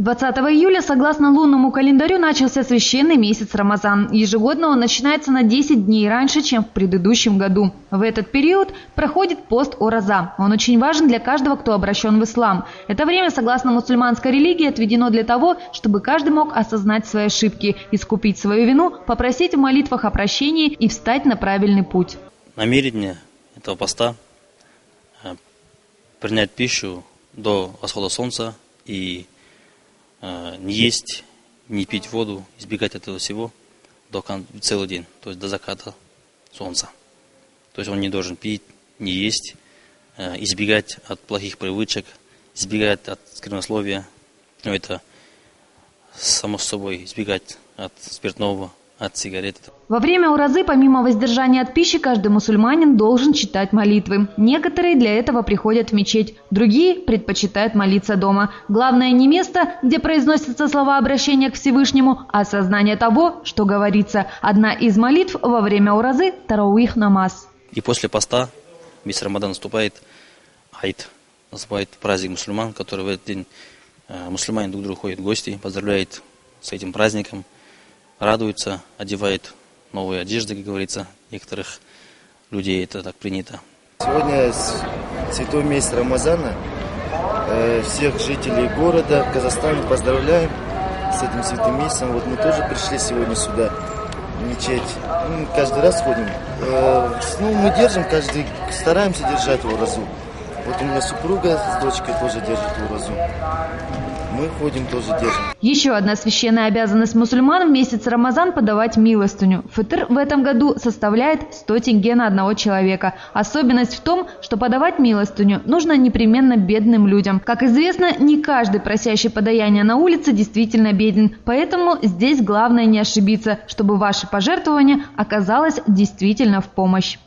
20 июля, согласно лунному календарю, начался священный месяц Рамазан. Ежегодно он начинается на 10 дней раньше, чем в предыдущем году. В этот период проходит пост Ораза. Он очень важен для каждого, кто обращен в ислам. Это время, согласно мусульманской религии, отведено для того, чтобы каждый мог осознать свои ошибки, искупить свою вину, попросить в молитвах о прощении и встать на правильный путь. Намерение этого поста – принять пищу до восхода солнца и не есть, не пить воду, избегать этого всего целый день, то есть до заката солнца. То есть он не должен пить, не есть, избегать от плохих привычек, избегать от сквернословия. Но это само собой избегать от спиртного, от сигарет. Во время уразы, помимо воздержания от пищи, каждый мусульманин должен читать молитвы. Некоторые для этого приходят в мечеть, другие предпочитают молиться дома. Главное не место, где произносятся слова обращения к Всевышнему, а осознание того, что говорится. Одна из молитв во время уразы – тарауих намаз. И после поста, весь Рамадан наступает, Айд, называют праздник мусульман, который в этот день мусульмане друг к другу ходят в гости, поздравляют с этим праздником, радуются, одевают новые одежды, как говорится, некоторых людей это так принято. Сегодня святой месяц Рамазана. Всех жителей города Казахстана поздравляем с этим святым месяцем. Вот мы тоже пришли сегодня сюда, в мечеть. Каждый раз ходим. Мы держим, стараемся держать уразу. Вот у меня супруга с дочкой тоже держит уразу. Мы ходим, тоже держим. Еще одна священная обязанность мусульман в месяц Рамазан – подавать милостыню. Фитр в этом году составляет 100 тенге на одного человека. Особенность в том, что подавать милостыню нужно непременно бедным людям. Как известно, не каждый просящий подаяние на улице действительно беден. Поэтому здесь главное не ошибиться, чтобы ваше пожертвование оказалось действительно в помощь.